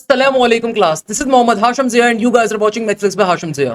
Assalamualaikum class. This is Mohammad Hashim Zia and you guys are watching Netflix by Hashim Zia.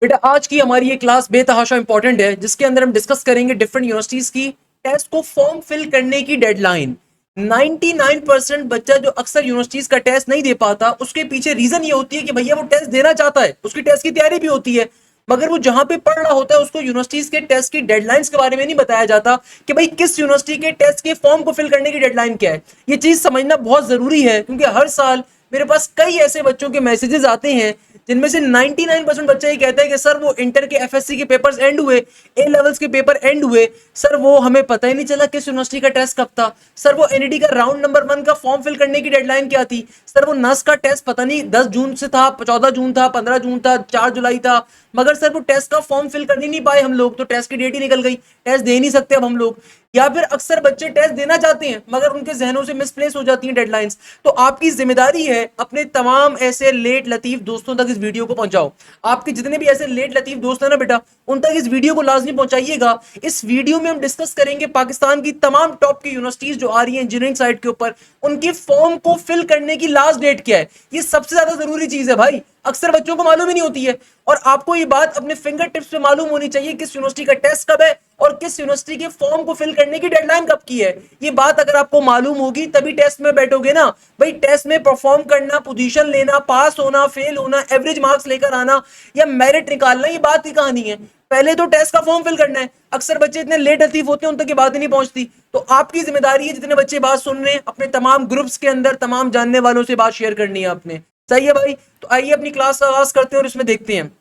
बेटा आज की हमारी ये class बेतहाशा इंपॉर्टेंट है जिसके अंदर हम डिस्कस करेंगे डिफरेंट यूनिवर्सिटीज की टेस्ट को फॉर्म फिल करने की डेडलाइन। 99% बच्चा जो अक्सर यूनिवर्सिटीज का टेस्ट नहीं दे पाता उसके पीछे रीजन ये होती है कि भैया वो टेस्ट देना चाहता है, उसकी टेस्ट की तैयारी भी होती है, मगर वो जहां पे पढ़ रहा होता है उसको यूनिवर्सिटीज के टेस्ट की डेडलाइंस के बारे में नहीं बताया जाता कि भाई किस यूनिवर्सिटी के टेस्ट के फॉर्म को फिल करने की डेडलाइन क्या है। ये चीज समझना बहुत जरूरी है क्योंकि हर साल मेरे पास कई ऐसे बच्चों के मैसेजेस आते हैं जिनमें से 99% बच्चा ये कहता है कि सर वो इंटर के एफएससी के पेपर्स एंड हुए, ए लेवल्स के पेपर एंड हुए, सर वो हमें पता ही नहीं चला किस यूनिवर्सिटी का टेस्ट कब था, सर वो एनईडी का राउंड नंबर 1 का फॉर्म फिल करने की डेडलाइन क्या थी, सर वो नस का टेस्ट पता नहीं 10 जून से था, 14 जून था, 15 जून था, 4 जुलाई था, मगर सर वो टेस्ट का फॉर्म फिल कर नहीं पाए हम लोग, तो टेस्ट की डेट ही निकल गई, टेस्ट दे नहीं सकते अब हम लोग। या फिर अक्सर बच्चे टेस्ट देना चाहते हैं मगर उनके जहनों से मिसप्लेस हो जाती हैं डेडलाइंस। तो आपकी जिम्मेदारी है अपने तमाम ऐसे लेट लतीफ दोस्तों तक इस वीडियो को पहुंचाओ। आपके जितने भी ऐसे लेट लतीफ दोस्त हैं ना बेटा, उन तक इस वीडियो को लाजमी पहुंचाइएगा। इस वीडियो में हम डिस्कस करेंगे पाकिस्तान की तमाम टॉप की यूनिवर्सिटीज जो आ रही है इंजीनियरिंग साइड के ऊपर, उनके फॉर्म को फिल करने की लास्ट डेट क्या है। ये सबसे ज्यादा जरूरी चीज है भाई, अक्सर बच्चों को मालूम ही नहीं होती है। और आपको ये बात अपने फिंगर टिप्स पे मालूम होनी चाहिए किस यूनिवर्सिटी का टेस्ट कब है और किस यूनिवर्सिटी के फॉर्म को फिल करने की डेडलाइन कब की है। ये बात अगर आपको मालूम होगी तभी टेस्ट में बैठोगे ना भाई। टेस्ट में परफॉर्म करना, पोजीशन लेना, पास होना, फेल होना, एवरेज मार्क्स लेकर आना या मेरिट निकालना, ये बात की कहानी है। पहले तो टेस्ट का फॉर्म फिल करना है। अक्सर बच्चे इतने लेट लतीफ होते हैं उन तक ये बात ही नहीं पहुंचती। तो आपकी जिम्मेदारी है जितने बच्चे बात सुन रहे हैं अपने तमाम ग्रुप्स के अंदर तमाम जानने वालों से बात शेयर करनी है आपने। सही है भाई। तो आइए अपनी क्लास का आगाज करते हैं और इसमें देखते हैं।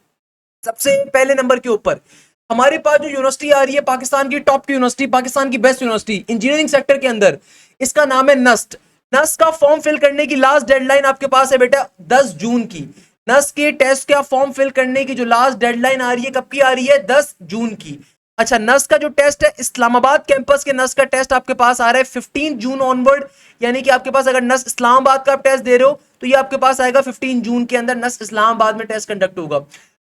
सबसे पहले नंबर के ऊपर हमारे पास जो यूनिवर्सिटी आ रही है पाकिस्तान की टॉप की यूनिवर्सिटी, पाकिस्तान की बेस्ट यूनिवर्सिटी इंजीनियरिंग सेक्टर के अंदर, इसका नाम है नस्ट। नस्ट का फॉर्म फिल करने की लास्ट डेडलाइन आपके पास है बेटा 10 जून की। नस्ट के टेस्ट का फॉर्म फिल करने की जो लास्ट डेडलाइन आ रही है कब की आ रही है? 10 जून की। अच्छा, नस्ट का जो टेस्ट है इस्लामाबाद कैंपस के नस्ट का टेस्ट आपके पास आ रहा है 15 जून ऑनवर्ड, यानी कि आपके पास अगर नस्ट इस्लामाबाद का आप टेस्ट दे रहे हो तो ये आपके पास आएगा 15 जून के अंदर नस्ट इस्लामाबाद में टेस्ट कंडक्ट होगा।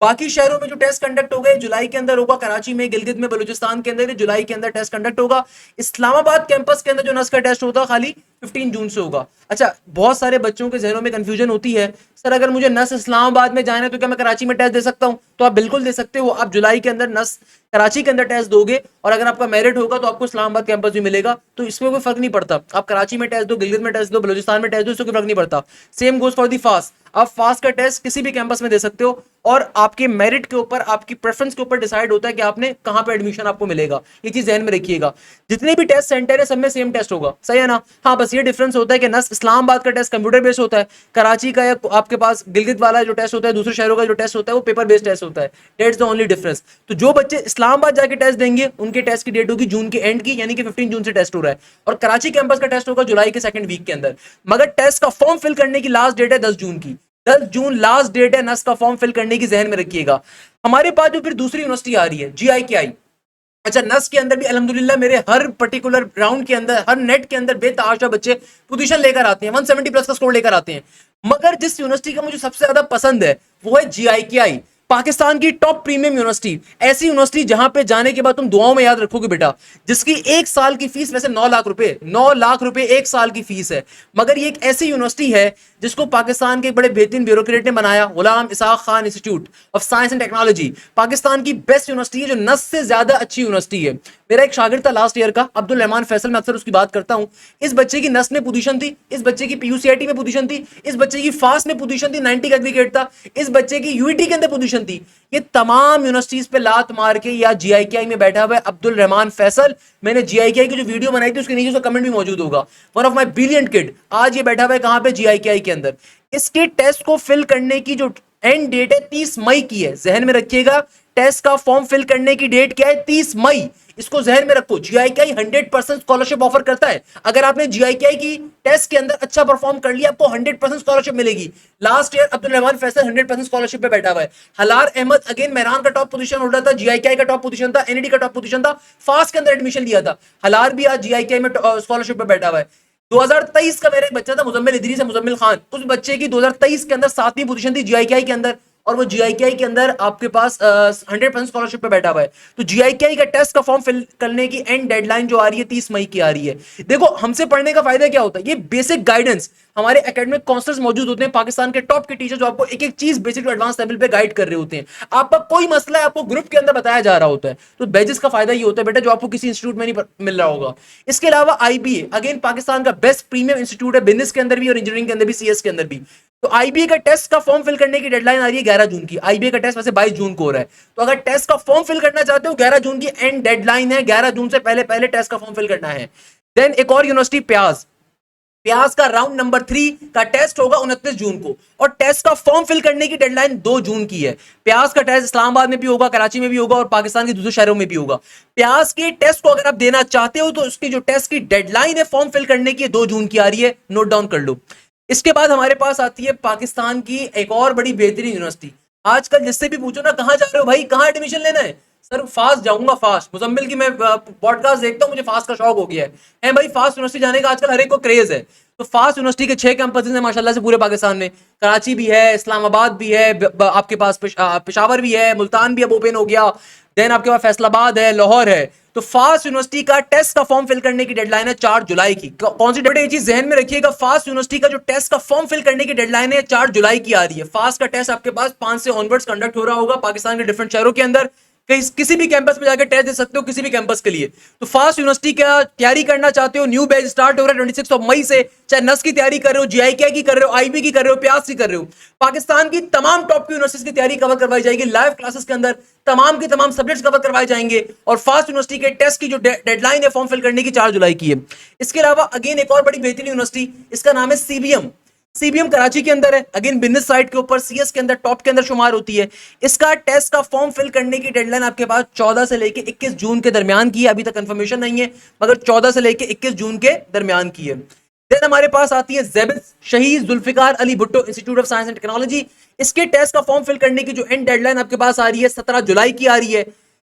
बाकी शहरों में जो टेस्ट कंडक्ट हो गए जुलाई के अंदर होगा, कराची में, गिलगित में, बलूचिस्तान के अंदर जुलाई के अंदर टेस्ट कंडक्ट होगा। इस्लामाबाद कैंपस के अंदर जो नस्ट का टेस्ट होगा खाली 15 जून से होगा। अच्छा, बहुत सारे बच्चों के जहनों में कंफ्यूजन होती है, सर अगर मुझे नस इस्लामाबाद में जाना है तो क्या मैं कराची में टेस्ट दे सकता हूं? तो आप बिल्कुल दे सकते हो। आप जुलाई के अंदर नस कराची के अंदर टेस्ट दोगे और अगर आपका मेरिट होगा तो आपको इस्लामाबाद कैंपस भी मिलेगा, तो इसमें कोई फर्क नहीं पड़ता। आप कराची में टेस्ट दो, गिलगित में टेस्ट दो, बलूचिस्तान में टेस्ट दो, इससे कोई फर्क नहीं पड़ता। Same goes for the fast. आप फास्ट का टेस्ट किसी भी कैंपस में दे सकते हो और आपके मेरिट के ऊपर, आपकी प्रेफरेंस के ऊपर डिसाइड होता है कि आपने कहां पे एडमिशन आपको मिलेगा। ये चीज ध्यान में रखिएगा। जितने भी टेस्ट सेंटर है सब में सेम टेस्ट होगा, सही है ना? हाँ, बस ये डिफरेंस होता है कि नस इस्लामाबाद का टेस्ट कंप्यूटर बेस्ड होता है, कराची का या आपके पास गिलगित वाला जो टेस्ट होता है, दूसरे शहरों का जो टेस्ट होता है वो पेपर बेस्ड टेस्ट होता है। That's the only difference. तो जो बच्चे इस्लामाबाद जाके टेस्ट देंगे उनके टेस्ट की डेट होगी जून के एंड की, यानी कि 15 जून से टेस्ट हो रहा है, और कराची कैंपस का टेस्ट होगा जुलाई के सेकंड वीक के अंदर। मगर टेस्ट का फॉर्म फिल करने की लास्ट डेट है 10 जून की। 10 जून लास्ट डेट है नस का फॉर्म फिल करने की, जहन में रखिएगा। हमारे पास जो फिर दूसरी यूनिवर्सिटी आ रही है GIKI। अच्छा, नस के अंदर भी अल्हम्दुलिल्लाह मेरे हर पर्टिकुलर राउंड के अंदर, हर नेट के अंदर बेतहाशा बच्चे पोजीशन लेकर आते हैं, 170 प्लस का स्कोर लेकर आते हैं। मगर जिस यूनिवर्सिटी का मुझे सबसे ज्यादा पसंद है वो है GIKI, पाकिस्तान की टॉप प्रीमियम यूनिवर्सिटी। ऐसी यूनिवर्सिटी जहां पे जाने के बाद तुम दुआओं में याद रखोगे बेटा, जिसकी एक साल की फीस वैसे 9 लाख रुपए, 9 लाख रुपए एक साल की फीस है, मगर ये एक ऐसी यूनिवर्सिटी है जिसको पाकिस्तान के एक बड़े बेहतरीन ब्यूरोक्रेट ने बनाया, Ghulam Ishaq Khan institute of science and technology. Pakistan की बेस्ट यूनिवर्सिटी है जो नस से ज्यादा अच्छी यूनिवर्सिटी है। मेरा एक शागिर्द था लास्ट ईयर का, अब्दुल रहमान फैसल, मैं अक्सर उसकी बात करता हूं। इस बच्चे की नस में पोजीशन थी, इस बच्चे की PUCIT में पोजीशन थी, इस बच्चे की फास्ट में पोजीशन थी, 90 का एग्रीगेट था, इस बच्चे की UET के अंदर पोजीशन थी। ये तमाम यूनिवर्सिटीज पे लात मार के या GIKI में बैठा हुआ है अब्दुल रहमान फैसल। मैंने GIKI की जो वीडियो बनाई थी उसके नीचे उसका कमेंट भी मौजूद होगा। One of my brilliant kid, आज ये बैठा हुआ है कहां पे? GIKI के अंदर। इसके टेस्ट को फिल करने की जो एंड डेट है 30 मई की है, जहन में रखिएगा। टेस्ट का फॉर्म फिल करने की डेट क्या है? 30 मई। इसको जहन में रखो। GIKI 100% स्कॉलरशिप ऑफर करता है। अगर आपने GIKI की टेस्ट के अंदर अच्छा परफॉर्म कर लिया आपको 100% स्कॉलरशिप मिलेगी। Last year Abdul Rahman Faisal 100% scholarship पे बैठा हुआ है। हलार अहमद अगेन मेहरान का टॉप पोजीशन होल्डर था, GIKI का टॉप पोजीशन था, NED का टॉप पोजीशन था, फास्ट के अंदर एडमिशन लिया था। हलार भी आज GIKI में स्कॉलरशिप पे बैठा हुआ है। 2023 का मेरा एक बच्चा था मुजम्मिल इदरीस है, मुजम्मिल खान, उस बच्चे की 2023 के अंदर 7वीं पोजीशन थी GIKI के अंदर, और वो जीआईकेआई के अंदर आपके पास 100% स्कॉलरशिप पे बैठा हुआ है। तो जीआईकेआई का टेस्ट का फॉर्म फिल करने की एंड डेडलाइन जो आ रही है 30 मई की आ रही है। देखो हमसे पढ़ने का फायदा क्या होता है, ये बेसिक गाइडेंस, हमारे एकेडमिक काउंसलर्स मौजूद होते हैं, पाकिस्तान के टॉप के टीचर जो आपको एक एक चीज बेसिक टू एडवांस लेवल पे गाइड कर रहे होते हैं। आपका कोई मसला है आपको ग्रुप के अंदर बताया जा रहा होता है। तो बैचेस का फायदा ये होता है बेटा जो आपको किसी इंस्टीट्यूट में नहीं मिल रहा होगा। इसके अलावा आईबीए अगेन पाकिस्तान का बेस्ट प्रीमियम इंस्टीट्यूट है, बिजनेस के अंदर भी और इंजीनियरिंग के अंदर भी, सीएस के अंदर भी। तो आईबीए का टेस्ट का फॉर्म फिल करने की डेडलाइन आ रही है 11 जून की। आईबीए का टेस्ट वैसे 22 जून को हो रहा है। तो अगर टेस्ट का फॉर्म फिल करना चाहते हो 11 जून की एंड डेडलाइन है, 11 जून से पहले पहले टेस्ट का फॉर्म फिल करना है। देन एक और यूनिवर्सिटी प्याज, प्याज का राउंड नंबर 3 का टेस्ट होगा 29 जून को और टेस्ट का फॉर्म फिल करने की डेडलाइन 2 जून की है। प्याज का टेस्ट इस्लामाबाद में भी होगा, कराची में भी होगा और पाकिस्तान के दूसरे शहरों में भी होगा। प्याज के टेस्ट को अगर आप देना चाहते हो तो उसकी जो टेस्ट की डेडलाइन है फॉर्म फिल करने की 2 जून की आ रही है, नोट डाउन कर लो। इसके बाद हमारे पास आती है पाकिस्तान की एक और बड़ी बेहतरीन यूनिवर्सिटी। आजकल जिससे भी पूछो ना कहां जा रहे हो भाई, कहां एडमिशन लेना है, सर फास्ट जाऊंगा, फास्ट मुजम्मिल की मैं पॉडकास्ट देखता हूं, मुझे फास्ट का शौक हो गया है भाई, फास्ट यूनिवर्सिटी जाने का आजकल हर एक को क्रेज है। तो फास्ट यूनिवर्सिटी के 6 कैंपस हैं माशाल्लाह से पूरे पाकिस्तान में। कराची भी है, इस्लामाबाद भी है, आपके पास पेशावर भी है, मुल्तान भी अब ओपन हो गया, देन आपके पास फैसलाबाद है, लाहौर है। तो फास्ट यूनिवर्सिटी का टेस्ट का फॉर्म फिल करने की डेडलाइन है 4 जुलाई की। कौन सी डेट है ये चीज जहन में रखिएगा, फास्ट यूनिवर्सिटी का जो टेस्ट का फॉर्म फिल करने की डेडलाइन है 4 जुलाई की आ रही है। फास्ट का टेस्ट आपके पास 5 से ऑनवर्ड्स कंडक्ट हो रहा होगा पाकिस्तान के डिफरेंट शहरों के अंदर, किसी भी कैंपस में जाकर टेस्ट दे सकते हो किसी भी कैंपस के लिए। तो फास्ट यूनिवर्सिटी का तैयारी करना चाहते हो, न्यू बैच स्टार्ट हो रहा है 26 मई से, चाहे नस की तैयारी कर रहे हो, जीआईके की कर रहे हो, आईबी की कर रहे हो, प्यास की कर रहे हो, पाकिस्तान की तमाम टॉप की यूनिवर्सिटीज की तैयारी कवर करवाई जाएगी लाइव क्लासेस के अंदर, तमाम के तमाम सब्जेक्ट्स कवर करवाए जाएंगे। और फास्ट यूनिवर्सिटी के टेस्ट की जो डेडलाइन है फॉर्म फिल करने की 4 जुलाई की है। इसके अलावा अगेन एक और बड़ी बेहतरीन यूनिवर्सिटी, इसका नाम है सीबीएम। सीबीएम कराची के अंदर है, अगेन बिजनेस साइड के ऊपर, सीएस के अंदर टॉप के अंदर शुमार होती है। इसका टेस्ट का फॉर्म फिल करने की डेडलाइन आपके पास 14 से लेके 21 जून के दरमियान की है। अभी तक कंफर्मेशन नहीं है मगर 14 से लेके 21 जून के दरमियान की है। देन हमारे पास आती है जेबिस Shaheed Zulfikar Ali Bhutto institute of science and technology. इसके टेस्ट का फॉर्म फिल करने की जो एंड डेडलाइन आपके पास आ रही है 17 जुलाई की आ रही है।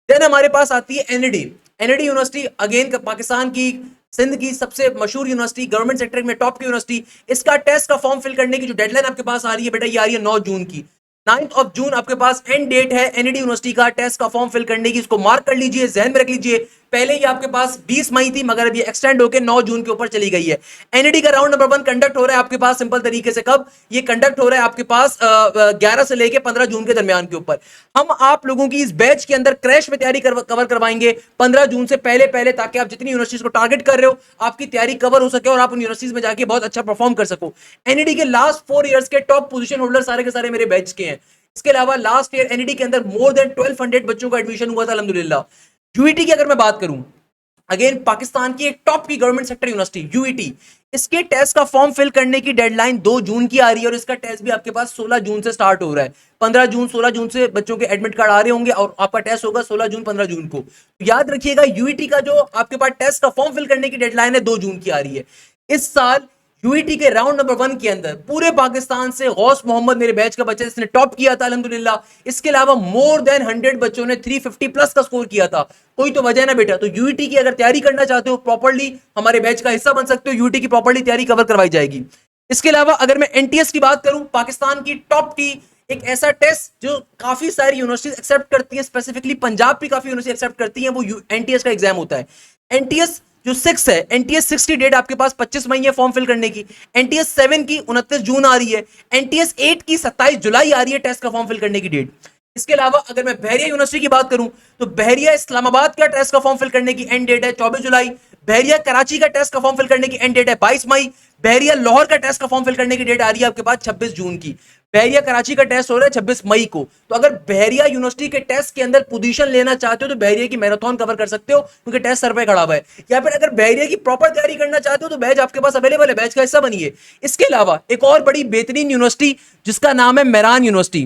देन हमारे पास आती है NED. NED university again Pakistan की सिंध की सबसे मशहूर यूनिवर्सिटी, गवर्नमेंट सेक्टर में टॉप की यूनिवर्सिटी। इसका टेस्ट का फॉर्म फिल करने की जो डेडलाइन आपके पास आ रही है बेटा ये आ रही है 9 जून की। 9 जून आपके पास एंड डेट है एनडी यूनिवर्सिटी का टेस्ट का फॉर्म फिल करने की, इसको मार्क कर लीजिए, जहन में रख लीजिए। पहले ही आपके पास 20 मई थी मगर अब ये एक्सटेंड होकर 9 जून के ऊपर चली गई है। एनडी का राउंड नंबर 1 कंडक्ट हो रहा है आपके पास सिंपल तरीके से, कब ये कंडक्ट हो रहा है आपके पास 11 से लेके 15 जून के दरमियान के ऊपर। हम आप लोगों की इस बैच के अंदर क्रैश में तैयारी कवर करवाएंगे 15 जून से पहले पहले, ताकि आप जितनी यूनिवर्सिटीज को टारगेट कर रहे हो आपकी तैयारी कवर हो सके और आप उन यूनिवर्सिटीज में जाके बहुत अच्छा परफॉर्म कर सको। एनडी के लास्ट 4 ईयर्स के टॉप पोजीशन होल्डर सारे के सारे मेरे बैच के हैं। इसके अलावा लास्ट ईयर एनडी के अंदर मोर देन 1200 बच्चों का एडमिशन हुआ था अल्हम्दुलिल्लाह। यूईटी की अगर मैं बात करूं, अगेन पाकिस्तान की एक टॉप की गवर्नमेंट सेक्टर यूनिवर्सिटी यूईटी, इसके टेस्ट का फॉर्म फिल करने की डेडलाइन 2 जून की आ रही है और इसका टेस्ट भी आपके पास 16 जून से स्टार्ट हो रहा है। 15 जून 16 जून से बच्चों के एडमिट कार्ड आ रहे होंगे और आपका टेस्ट होगा 16 जून 15 जून को। याद रखिएगा यूईटी का जो आपके पास टेस्ट का फॉर्म फिल करने की डेडलाइन है 2 जून की आ रही है। इस साल यूईटी के राउंड नंबर 1 के अंदर पूरे पाकिस्तान से गौस मोहम्मद मेरे बैच का बच्चा जिसने टॉप किया था अल्हम्दुलिल्लाह। इसके अलावा मोर देन 100 बच्चों ने 350 प्लस का स्कोर किया था। कोई तो वजह ना बेटा। तो यूईटी की अगर तैयारी करना चाहते हो प्रॉपर्ली, हमारे बैच का हिस्सा बन सकते हो, यूईटी की प्रॉपर्ली तैयारी कवर करवाई जाएगी। इसके अलावा अगर मैं एनटीएस की बात करूं, पाकिस्तान की टॉप की एक ऐसा टेस्ट जो काफी सारी यूनिवर्सिटीज एक्सेप्ट करती है, स्पेसिफिकली पंजाब भी काफी यूनिवर्सिटी एक्सेप्ट करती है, वो एनटीएस का एग्जाम होता है। एनटीएस जो 6 है, एनटीएस 6 की डेट आपके पास 25 मई है फॉर्म फिल करने की। एनटीएस 7 की 29 जून आ रही है। एनटीएस 8 की 27 जुलाई आ रही है टेस्ट का फॉर्म फिल करने की डेट। इसके अलावा अगर मैं बहरिया यूनिवर्सिटी की बात करूं तो बहरिया इस्लामाबाद का टेस्ट का फॉर्म फिल करने की एंड डेट है 24 जुलाई। बहरिया कराची का टेस्ट का फॉर्म फिल करने की एंड डेट है 22 मई। बहरिया लाहौर का टेस्ट का फॉर्म फिल करने की डेट आ रही है आपके पास 26 जून की। बहरिया कराची का टेस्ट हो रहा है 26 मई को। तो अगर बहरिया यूनिवर्सिटी के टेस्ट के अंदर पोजीशन लेना चाहते हो तो बहरिया की मैराथन कवर कर सकते हो क्योंकि टेस्ट सर पे खड़ा हुआ है। या फिर अगर बहरिया की प्रॉपर तैयारी करना चाहते हो तो बैच आपके पास अवेलेबल है, बैच का हिस्सा बनिए। इसके अलावा एक और बड़ी बेहतरीन यूनिवर्सिटी जिसका नाम है मेरान यूनिवर्सिटी,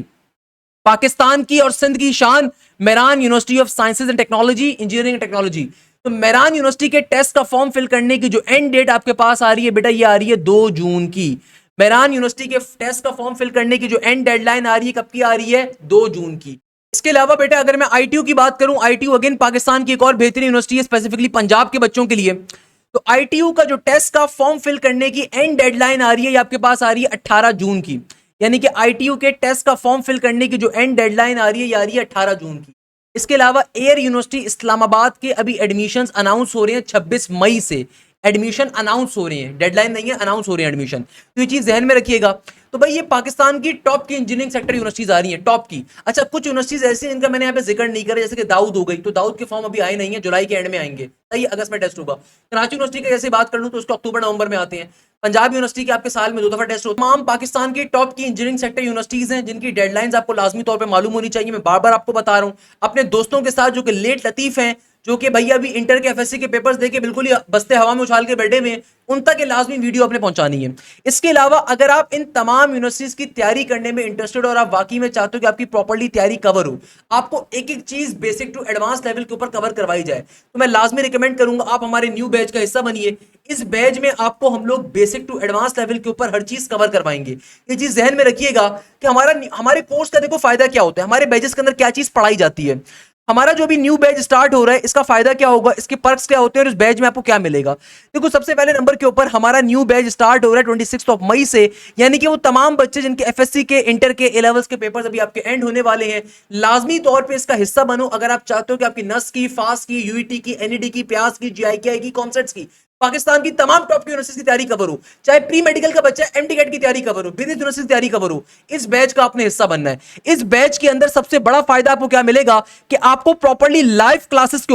पाकिस्तान की और सिंध की शान, Mehran university of sciences and technology, engineering and technology. तो मेरान यूनिवर्सिटी के टेस्ट का फॉर्म फिल करने की जो एंड डेट आपके पास आ रही है बेटा ये आ रही है 2 जून की। मेरान यूनिवर्सिटी के टेस्ट का फॉर्म फिल करने की जो एंड डेडलाइन आ रही है कब की आ रही है 2 जून की। इसके अलावा बेटा अगर मैं आईटीयू की बात करूं, आईटीयू अगेन पाकिस्तान की एक और बेहतरीन यूनिवर्सिटी है स्पेसिफिकली पंजाब के बच्चों के लिए। तो आईटीयू का जो टेस्ट का फॉर्म फिल करने की एंड डेडलाइन आ रही है ये आपके पास आ रही है 18 जून की। यानी कि आईटीयू के टेस्ट का फॉर्म फिल करने की जो एंड डेडलाइन आ रही है, ये आ रही है 18 जून की। इसके अलावा एयर यूनिवर्सिटी इस्लामाबाद के अभी एडमिशंस अनाउंस हो रहे हैं 26 मई से। एडमिशन अनाउंस हो रहे हैं, डेडलाइन नहीं है, अनाउंस हो रहे हैं एडमिशन, तो ये चीज ध्यान में रखिएगा। तो भाई ये पाकिस्तान की टॉप की इंजीनियरिंग सेक्टर यूनिवर्सिटीज आ रही हैं, टॉप की। अच्छा, कुछ यूनिवर्सिटीज ऐसी हैं जिनका मैंने यहाँ पे जिक्र नहीं करा, जैसे कि दाऊद हो गई, तो दाऊद के फॉर्म अभी आए नहीं है, जुलाई के एंड में आएंगे, सही, अगस्त में टेस्ट होगा। कराची यूनिवर्सिटी की जैसे बात कर लूँ तो उसको अक्टूबर नवंबर में आते हैं। पंजाब यूनिवर्सिटी के आपके साल में 2 दफा टेस्ट होता है। तमाम पाकिस्तान की टॉप की इंजीनियरिंग सेक्टर यूनिवर्सिटीज हैं जिनकी डेडलाइंस आपको लाजमी तौर पे मालूम होनी चाहिए। मैं बार बार आपको बता रहा हूं, अपने दोस्तों के साथ जो कि लेट लतीफ हैं, जो कि भैया अभी इंटर के एफएससी के पेपर्स देके बिल्कुल ही बस्ते हवा में उछाल के बैठे हुए हैं, उन तक ये लाजमी वीडियो आपने पहुंचानी है। इसके अलावा अगर आप इन तमाम यूनिवर्सिटीज की तैयारी करने में इंटरेस्टेड और आप वाकई में चाहते हो कि आपकी प्रॉपर्ली तैयारी कवर हो, आपको एक एक चीज बेसिक टू एडवांस लेवल के ऊपर कवर करवाई जाए, तो मैं लाजमी रिकमेंड करूंगा आप हमारे न्यू बैच का हिस्सा बनिए। इस बैच में आपको हम लोग बेसिक टू एडवांस लेवल के ऊपर हर चीज कवर करवाएंगे। ये चीज जहन में रखिएगा कि हमारे कोर्स का देखो फायदा क्या होता है, हमारे बैचेस के अंदर क्या चीज पढ़ाई जाती है। हमारा जो भी न्यू बैच स्टार्ट हो रहा है, इसका फायदा क्या होगा, इसके पर्क्स क्या होते हैं और इस बैच में आपको क्या मिलेगा। देखो, सबसे पहले नंबर के ऊपर हमारा न्यू बैच स्टार्ट हो रहा है 26 मई से, यानी कि वो तमाम बच्चे जिनके एफएससी के, इंटर के, ए लेवल्स के पेपर्स अभी आपके एंड होने वाले हैं, लाजमी तौर पे इसका हिस्सा बनो अगर आप चाहते हो कि आपकी नस की, फास की, यूईटी की, एनईडी की, प्यास की, जीआईकेआई की, कॉमसेट्स की, पाकिस्तान की तमाम टॉप की यूनिवर्सिटी की तैयारी कवर हो, चाहे प्री मेडिकल का बच्चा एमडी कैट की तैयारी कवर हो, बिजनेस यूनिवर्सिटी की तैयारी कवर हो, इस बैच का आपने हिस्सा बनना है। इस बैच के अंदर सबसे बड़ा फायदा आपको क्या मिलेगा कि आपको प्रॉपर्ली लाइव क्लासेस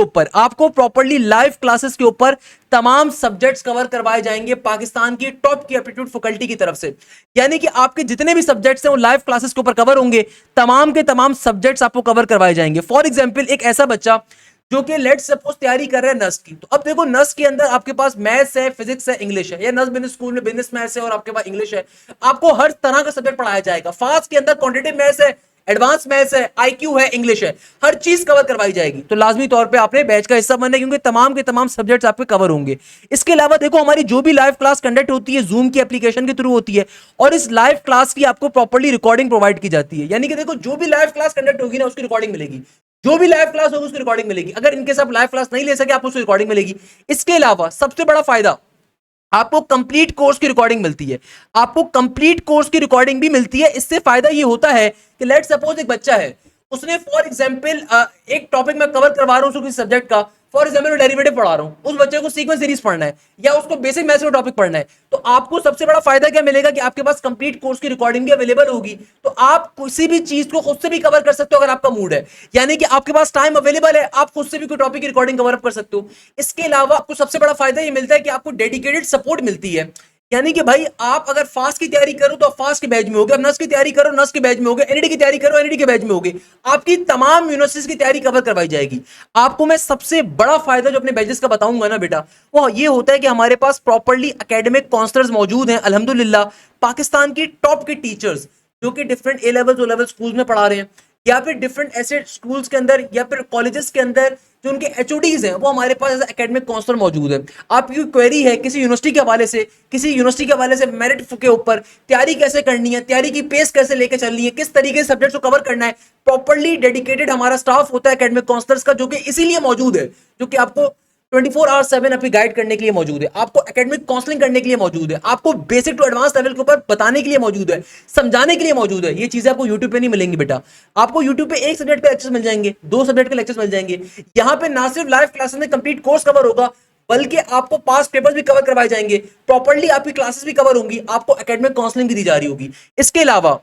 के ऊपर तमाम सब्जेक्ट्स कवर करवाए जाएंगे पाकिस्तान की टॉप की एप्टीट्यूड फैकल्टी की तरफ से। यानी कि आपके जितने भी सब्जेक्ट्स हैं वो लाइव क्लासेस के ऊपर कवर होंगे, तमाम के तमाम सब्जेक्ट्स आपको कवर करवाए जाएंगे। फॉर एग्जांपल, एक ऐसा बच्चा जो कि लेट्स सपोज तैयारी कर रहे हैं नस की, तो अब देखो नस के अंदर आपके पास मैथ्स है, फिजिक्स है, इंग्लिश है, या नस बिजनेस स्कूल में बिजनेस मैथ्स है और आपके पास इंग्लिश है, आपको हर तरह का सब्जेक्ट पढ़ाया जाएगा। फास्ट के अंदर क्वांटिटेटिव मैथ्स है, एडवांस मैथ्स है, आईक्यू है, इंग्लिश है, हर चीज कवर करवाई जाएगी। तो लाजमी तौर पे आपने बैच का हिस्सा बनना है क्योंकि तमाम के तमाम सब्जेक्ट्स आपके कवर होंगे। इसके अलावा देखो, हमारी जो भी लाइव क्लास कंडक्ट होती है जूम की एप्लीकेशन के थ्रू होती है और इस लाइव क्लास की आपको प्रॉपर्ली रिकॉर्डिंग प्रोवाइड की जाती है। यानी कि देखो, जो भी लाइव क्लास कंडक्ट होगी ना उसकी रिकॉर्डिंग मिलेगी, जो भी लाइव क्लास होगी उसकी रिकॉर्डिंग मिलेगी। अगर इनके साथ लाइव क्लास नहीं ले सके आपको उसकी रिकॉर्डिंग मिलेगी। इसके अलावा सबसे बड़ा फायदा, आपको कंप्लीट कोर्स की रिकॉर्डिंग मिलती है, आपको कंप्लीट कोर्स की रिकॉर्डिंग भी मिलती है। इससे फायदा ये होता है कि लेट सपोज एक बच्चा है, उसने फॉर एग्जांपल एक टॉपिक में कवर करवा रहा हूं किसी सब्जेक्ट का, फॉर एग्जांपल डेरिवेटिव पढ़ा रहा हूं, उस बच्चे को सीक्वेंस सीरीज पढ़ना है या उसको बेसिक मैथ्स का टॉपिक पढ़ना है, तो आपको सबसे बड़ा फायदा क्या मिलेगा कि आपके पास कंप्लीट कोर्स की रिकॉर्डिंग भी अवेलेबल होगी, तो आप किसी भी चीज को खुद से भी कवर कर सकते हो अगर आपका मूड है। यानी कि आपके पास टाइम अवेलेबल है, आप खुद से भी कोई टॉपिक की रिकॉर्डिंग कवर अप कर सकते हो। इसके अलावा आपको सबसे बड़ा फायदा ये मिलता है कि आपको डेडिकेटेड सपोर्ट मिलती है। यानी कि भाई आप अगर फास्ट की तैयारी करो तो आप फास्ट के बैच में होगे, नस की तैयारी करो नस के बैच में होगे, एनईडी की तैयारी करो एनईडी के बैच में होगे, आपकी तमाम यूनिवर्सिटीज की तैयारी कवर करवाई जाएगी। आपको मैं सबसे बड़ा फायदा जो अपने बैचेस का बताऊंगा ना बेटा, वो ये होता है कि हमारे पास प्रॉपर्ली एकेडमिक काउंसलर्स मौजूद हैं अल्हम्दुलिल्लाह। पाकिस्तान की टॉप के टीचर्स जो कि डिफरेंट ए लेवल, ओ लेवल स्कूल्स में पढ़ा रहे हैं या फिर डिफरेंट ऐसे स्कूल्स के अंदर या फिर कॉलेजेस के अंदर जो उनके एचओडीज हैं, वो हमारे पास एज एकेडमिक काउंसलर मौजूद है। आपकी क्वेरी है किसी यूनिवर्सिटी के हवाले से मेरिट के ऊपर, तैयारी कैसे करनी है, तैयारी की पेस कैसे लेकर चलनी है, किस तरीके से सब्जेक्ट्स को कवर करना है, प्रॉपर्ली डेडिकेटेड हमारा स्टाफ होता है एकेडमिक काउंसलर्स का, जो कि इसीलिए मौजूद है, जो कि आपको 24/7 आपकी गाइड करने के लिए मौजूद है, आपको एकेडमिक काउंसलिंग करने के लिए मौजूद है, आपको बेसिक टू एडवांस लेवल के ऊपर बताने के लिए मौजूद है, समझाने के लिए मौजूद है। ये चीजें आपको यूट्यूब पे नहीं मिलेंगी बेटा। आपको यूट्यूब पे एक सब्जेक्ट के लेक्चर्स मिल जाएंगे, 2 सब्जेक्ट के लेक्चर्स मिल जाएंगे। यहाँ पे ना सिर्फ लाइव क्लासेस में कंप्लीट कोर्स कवर होगा, बल्कि आपको पास पेपर्स भी कवर करवाए जाएंगे, प्रॉपर्ली आपकी क्लासेस भी कवर होंगी, आपको एकेडमिक काउंसलिंग भी दी जा रही होगी। इसके अलावा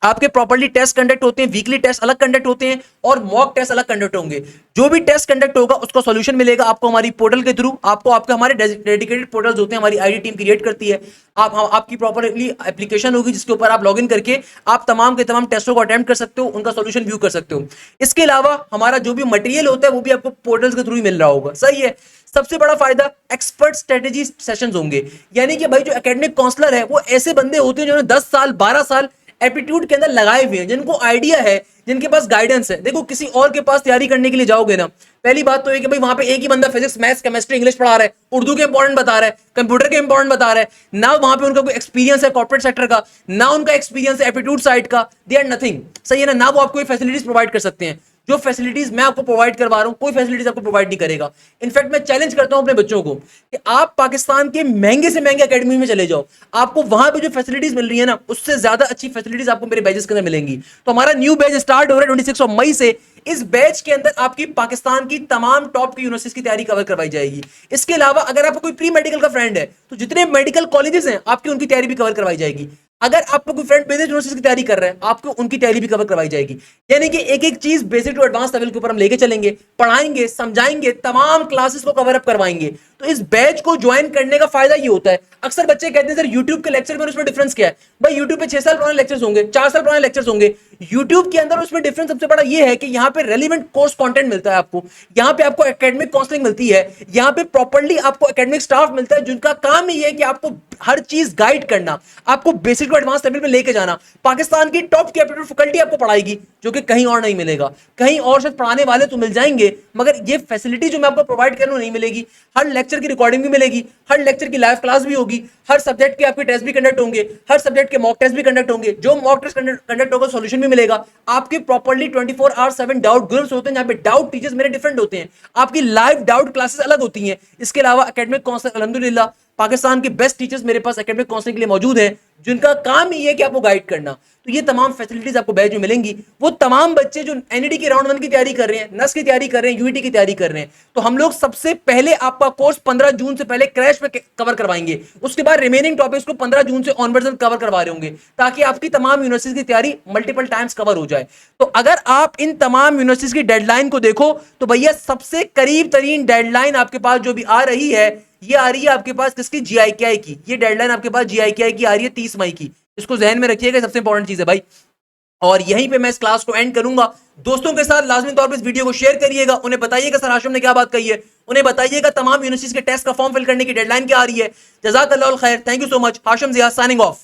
आपके प्रॉपर्ली टेस्ट कंडक्ट होते हैं, वीकली टेस्ट अलग कंडक्ट होते हैं और मॉक टेस्ट अलग कंडक्ट होंगे। जो भी टेस्ट कंडक्ट होगा उसका सॉल्यूशन मिलेगा आपको हमारी पोर्टल के थ्रू। आपको आपके हमारे डेडिकेटेड पोर्टल्स होते हैं, हमारी आईडी टीम क्रिएट करती है। आपकी प्रॉपर्ली एप्लीकेशन होगी जिसके ऊपर आप लॉगिन करके आप तमाम के तमाम टेस्टों को अटेम्प्ट कर सकते हो, उनका सॉल्यूशन व्यू कर सकते हो। इसके अलावा हमारा जो भी मटेरियल होता है वो भी आपको पोर्टल्स के थ्रू ही मिल रहा होगा, सही है। सबसे बड़ा फायदा एक्सपर्ट स्ट्रेटेजी सेशंस होंगे, यानी कि भाई जो एकेडमिक काउंसलर है वो ऐसे बंदे होते हैं जिन्होंने 10 साल 12 साल एप्टीट्यूड के अंदर लगाए हुए हैं, जिनको आइडिया है, जिनके पास गाइडेंस है। देखो, किसी और के पास तैयारी करने के लिए जाओगे ना, पहली बात तो ये कि भाई वहां पे एक ही बंदा फिजिक्स, मैथ्स, केमिस्ट्री, इंग्लिश पढ़ा रहा है, उर्दू के इंपॉर्टेंट बता रहा है, कंप्यूटर के इंपॉर्टेंट बता रहा है, ना वहां पे उनका कोई एक्सपीरियंस है कॉर्पोरेट सेक्टर का, ना उनका एक्सपीरियंस है एप्टीट्यूड साइड का, दे आर नथिंग, सही है ना, ना वो आपको फैसिलिटीज प्रोवाइड कर सकते हैं। जो फैसिलिटीज मैं आपको प्रोवाइड करवा रहा हूं कोई फैसिलिटीज आपको प्रोवाइड नहीं करेगा। इनफैक्ट मैं चैलेंज करता हूं अपने बच्चों को कि आप पाकिस्तान के महंगे से महंगे एकेडमी में चले जाओ, आपको वहां पे जो फैसिलिटीज मिल रही है ना उससे ज्यादा अच्छी फैसिलिटीज आपको मेरे बैचेस के अंदर मिलेंगी। तो हमारा न्यू बैच स्टार्ट हो रहा है 26 मई से। इस बैच के अंदर आपकी पाकिस्तान की तमाम टॉप की यूनिवर्सिटीज की तैयारी कवर करवाई जाएगी। इसके अलावा अगर आपको कोई प्री मेडिकल का फ्रेंड है तो जितने मेडिकल कॉलेजेस हैं आपकी उनकी तैयारी भी कवर करवाई जाएगी। अगर आपको कोई फ्रेंड बिजनेस यूनिवर्सिटी की तैयारी कर रहा है आपको उनकी तैयारी भी कवर करवाई जाएगी। यानी कि एक एक चीज बेसिक टू एडवांस लेवल के ऊपर हम लेके चलेंगे, पढ़ाएंगे, समझाएंगे, तमाम क्लासेस को कवर अप करवाएंगे। तो इस बैच को ज्वाइन करने का फायदा ये होता है। अक्सर बच्चे कहते हैं सर यूट्यूब के लेक्चर में उसमें डिफरेंस क्या है? भाई यूट्यूब पे 6 साल पुराने लेक्चर्स होंगे, 4 साल पुराने लेक्चर्स होंगे। यूट्यूब के अंदर उसमें डिफरेंस सबसे बड़ा ये है कि यहाँ पे रेलिवेंट कोर्स कंटेंट मिलता है आपको, यहाँ पे आपको एकेडमिक काउंसलिंग मिलती है, यहाँ पे प्रॉपर्ली आपको एकेडमिक स्टाफ मिलता है जिनका काम ही है कि आपको हर चीज गाइड करना, आपको बेसिक टू एडवांस लेवल में लेके जाना। पाकिस्तान की टॉप की एप्टीट्यूड फैकल्टी आपको पढ़ाएगी जो कि कहीं और नहीं मिलेगा। कहीं और शायद पढ़ाने वाले तो मिल जाएंगे मगर ये फैसिलिटी जो मैं आपको प्रोवाइड कर रहा हूं नहीं मिलेगी। हर लेक्चर की रिकॉर्डिंग भी मिलेगी, हर लेक्चर की लाइव क्लास भी होगी, हर सब्जेक्ट के आपके टेस्ट भी कंडक्ट होंगे, हर सब्जेक्ट के मॉक टेस्ट भी कंडक्ट होंगे। जो मॉक टेस्ट कंडक्ट होगा सॉल्यूशन भी मिलेगा आपके। प्रॉपर्ली 24/7 डाउट ग्रुप्स होते हैं जहां पे डाउट टीचर्स मेरे डिफरेंट होते हैं, आपकी लाइव डाउट क्लासेस अलग होती हैं। इसके अलावा एकेडमिक काउंसलर अल्हम्दुलिल्लाह पाकिस्तान के बेस्ट टीचर्स मेरे पास एकेडमिक काउंसलिंग के लिए मौजूद हैं जिनका काम ही है कि आपको गाइड करना। तो ये तमाम फैसिलिटीज आपको बैच में मिलेंगी। वो तमाम बच्चे जो एनईडी की राउंड 1 की तैयारी कर रहे हैं, नस की तैयारी कर रहे हैं, यूईटी की तैयारी कर रहे हैं, तो हम लोग सबसे पहले आपका कोर्स 15 जून से पहले क्रैश पे कवर करवाएंगे। उसके बाद रिमेनिंग टॉपिक्स को 15 जून से ऑनवर्ड्स कवर करवा रहे होंगे ताकि आपकी तमाम यूनिवर्सिटीज की तैयारी मल्टीपल टाइम्स कवर हो जाए। तो अगर आप इन तमाम यूनिवर्सिटीज की डेडलाइन को देखो तो भैया सबसे करीब तरीन डेडलाइन आपके पास जो भी आ रही है ये आ रही है आपके पास किसकी? जीआईकेआई की। ये डेडलाइन आपके पास जीआईकेआई की आ रही है 30 मई की। इसको जहन में रखिएगा, सबसे इंपॉर्टेंट चीज है भाई। और यहीं पे मैं इस क्लास को एंड करूंगा। दोस्तों के साथ लाजमी तौर पे इस वीडियो को शेयर करिएगा, उन्हें बताइएगा सर हाशिम ने क्या बात कही है, उन्हें बताइएगा तमाम यूनिवर्सिटीज के टेस्ट का फॉर्म फिल करने की डेडलाइन क्या आ रही है। जज़ाकल्लाह खैर, thank you so much. Hashim Zia signing of.